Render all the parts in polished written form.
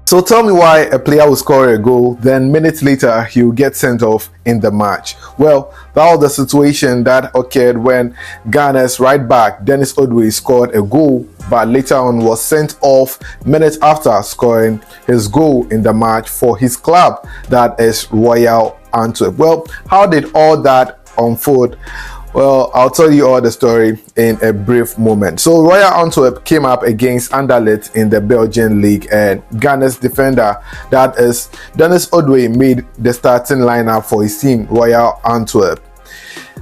So tell me why a player will score a goal, then minutes later he'll get sent off in the match. Well, that was the situation that occurred when Ghana's right back Denis Odoi scored a goal, but later on was sent off minutes after scoring his goal in the match for his club, that is Royal Antwerp. Well, how did all that unfold? Well, I'll tell you all the story in a brief moment. So Royal Antwerp came up against Anderlecht in the Belgian league, and Ghana's defender, that is Denis Odoi, made the starting lineup for his team, Royal Antwerp.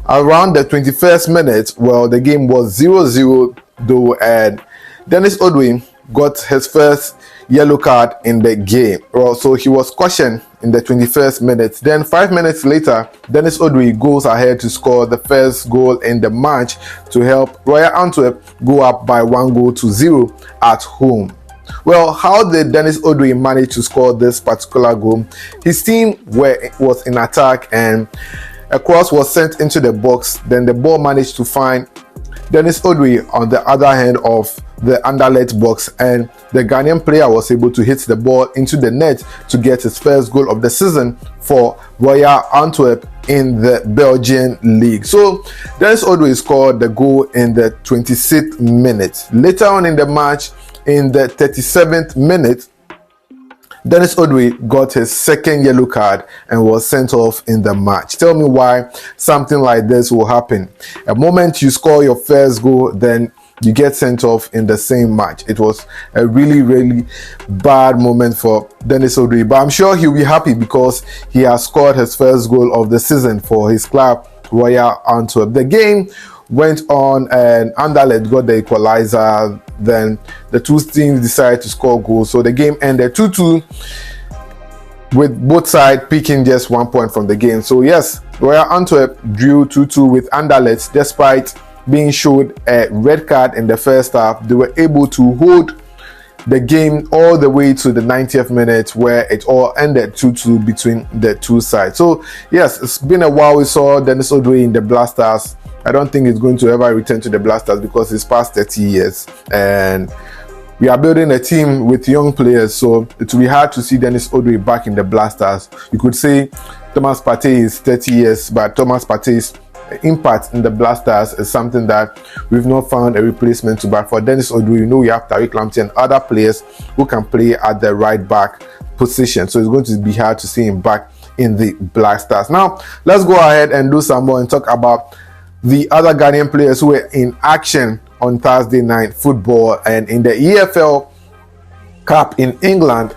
Around the 21st minute, well, the game was 0-0 though, and Denis Odoi got his first yellow card in the game. Well, so he was cautioned in the 21st minute. Then 5 minutes later, Denis Odoi goes ahead to score the first goal in the match to help Royal Antwerp go up by 1-0 at home. Well, how did Denis Odoi manage to score this particular goal? His team was in attack and a cross was sent into the box. Then the ball managed to find Denis Odoi on the other hand of the Anderlecht box, and the Ghanaian player was able to hit the ball into the net to get his first goal of the season for Royal Antwerp in the Belgian league. So Denis Odoi scored the goal in the 26th minute. Later on in the match, in the 37th minute, Denis Odoi got his second yellow card and was sent off in the match. Tell me why something like this will happen. The moment you score your first goal, then you get sent off in the same match. It was a really bad moment for Denis Odoi, but I'm sure he'll be happy because he has scored his first goal of the season for his club, Royal Antwerp. The game went on and Anderlecht got the equalizer. Then the two teams decided to score goals, so the game ended 2-2 with both sides picking just 1 point from the game. So yes, Royal Antwerp drew 2-2 with Anderlecht. Despite being showed a red card in the first half, they were able to hold the game all the way to the 90th minute, where it all ended 2-2 between the two sides. So yes, it's been a while we saw Denis Odoi in the Blasters. I don't think he's going to ever return to the Blasters because it's past 30 years and we are building a team with young players, so it will be hard to see Denis Odoi back in the Blasters. You could say Thomas Partey is 30 years, but Thomas Partey's impact in the Blasters is something that we've not found a replacement to. But for Denis Odoi, you know, we have Tariq Lamptey and other players who can play at the right back position, so it's going to be hard to see him back in the Blasters. Now let's go ahead and do some more and talk about the other Ghanaian players who were in action on Thursday night football. And in the EFL Cup in England,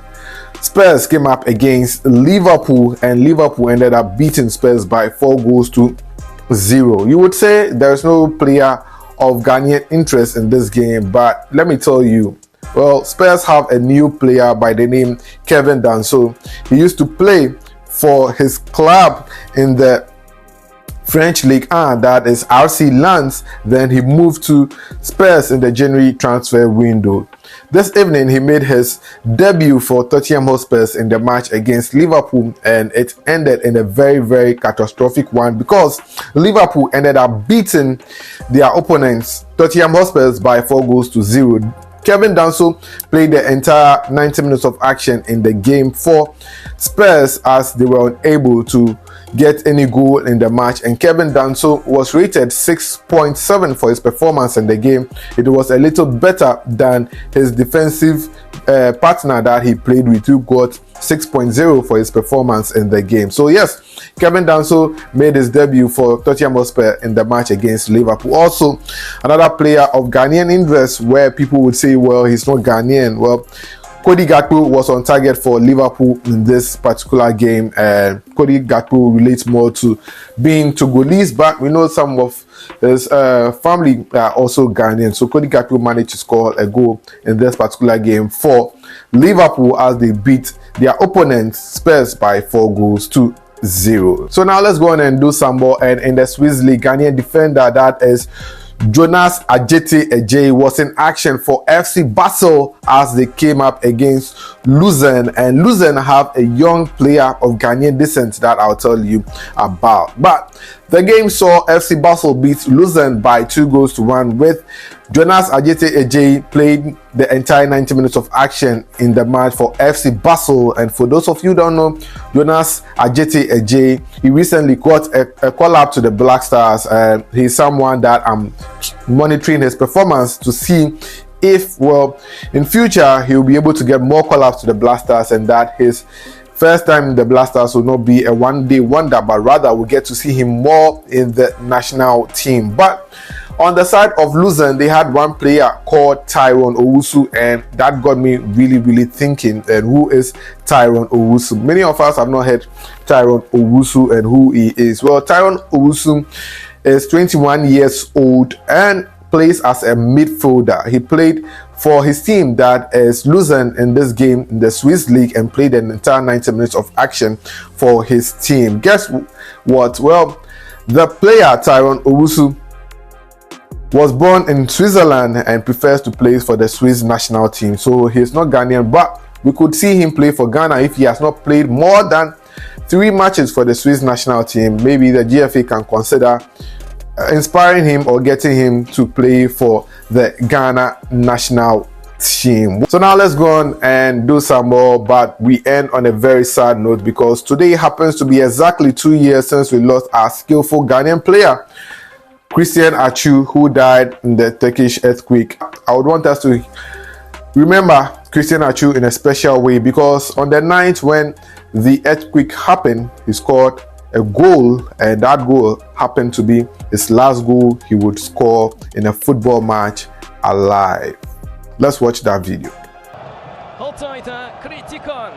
Spurs came up against Liverpool, and Liverpool ended up beating Spurs by 4-0. You would say there's no player of Ghanaian interest in this game, but let me tell you, well, Spurs have a new player by the name Kevin Danso. He used to play for his club in the French League 1, that is RC Lens. Then he moved to Spurs in the January transfer window. This evening he made his debut for Tottenham Hotspur in the match against Liverpool, and it ended in a very catastrophic one because Liverpool ended up beating their opponents Tottenham Hotspur by 4-0. Kevin Danso played the entire 90 minutes of action in the game for Spurs as they were unable to get any goal in the match, and Kevin Danso was rated 6.7 for his performance in the game. It was a little better than his defensive partner that he played with, who got 6.0 for his performance in the game. So yes, Kevin Danso made his debut for Tottenham Hotspur in the match against Liverpool. Also, another player of Ghanaian interest where people would say, well, he's not Ghanaian. Well, Cody Gakpo was on target for Liverpool in this particular game, and Cody Gakpo relates more to being Togolese, but we know some of his family are also Ghanaian. So Cody Gakpo managed to score a goal in this particular game for Liverpool as they beat their opponents Spurs by 4-0. So now let's go on and do some more. And in the Swiss League, Ghanaian defender that is Jonas Ajeti was in action for FC Basel as they came up against Luzern, and Luzern have a young player of Ghanaian descent that I'll tell you about. But the game saw FC Basel beat Luzern by 2-1 with Jonas Ajete Ejei played the entire 90 minutes of action in the match for FC Basel. And for those of you who don't know, Jonas Ajete Ejei, he recently got a call up to the Black Stars. He's someone that I'm monitoring his performance to see if, well, in future he'll be able to get more call-ups to the Black Stars, and that his first time in the Black Stars will not be a one-day wonder, but rather we'll get to see him more in the national team. But on the side of Luzern, they had one player called Tyrone Owusu, and that got me really thinking, and who is Tyrone Owusu? Many of us have not heard Tyrone Owusu and who he is. Well, Tyrone Owusu is 21 years old and plays as a midfielder. He played for his team, that is Luzern, in this game in the Swiss League, and played an entire 90 minutes of action for his team. Guess what? Well, the player Tyrone Owusu was born in Switzerland and prefers to play for the Swiss national team. So he's not Ghanaian, but we could see him play for Ghana if he has not played more than 3 matches for the Swiss national team. Maybe the GFA can consider inspiring him or getting him to play for the Ghana national team. So now let's go on and do some more, but we end on a very sad note, because today happens to be exactly 2 years since we lost our skillful Ghanaian player, Christian Atsu, who died in the Turkish earthquake. I would want us to remember Christian Atsu in a special way, because on the night when the earthquake happened, he scored a goal, and that goal happened to be his last goal he would score in a football match alive. Let's watch that video. Odoi kritik an.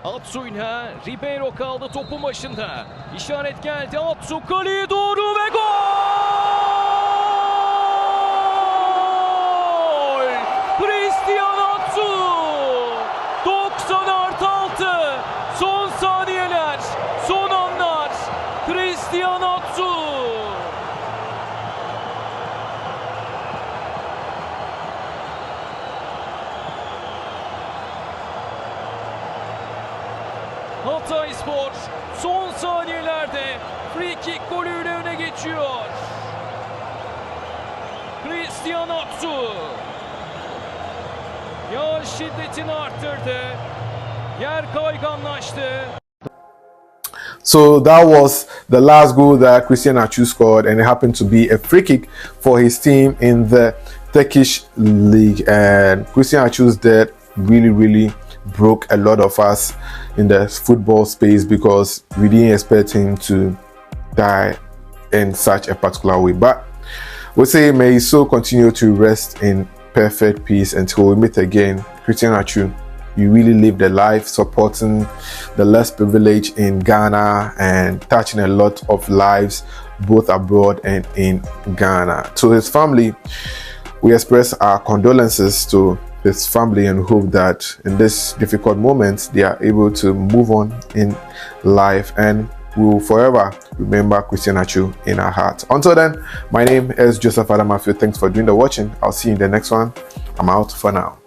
Atsu'yla Ribeiro kaldı topun başında. İşaret geldi. Atsu kaleye doğru ve gol! Christian Atsu! 90+6. Son saniyeler, son anlar. Christian Atsu! Hatay Spor son saniyelerde free kick golüyle öne geçiyor. Christian Atsu yağış şiddetini arttırdı. Yer kayganlaştı. So that was the last goal that Christian Atsu scored, and it happened to be a free kick for his team in the Turkish league. And Christian Atsu's death really broke a lot of us in the football space, because we didn't expect him to die in such a particular way. But we'll say may his soul continue to rest in perfect peace until we meet again. Christian Atsu, you really lived a life supporting the less privileged in Ghana and touching a lot of lives both abroad and in Ghana. To his family, we express our condolences to his family and hope that in this difficult moment they are able to move on in life, and we will forever remember Christian Atsu in our hearts. Until then, my name is Joseph Adamafield. Thanks for doing the watching. I'll see you in the next one. I'm out for now.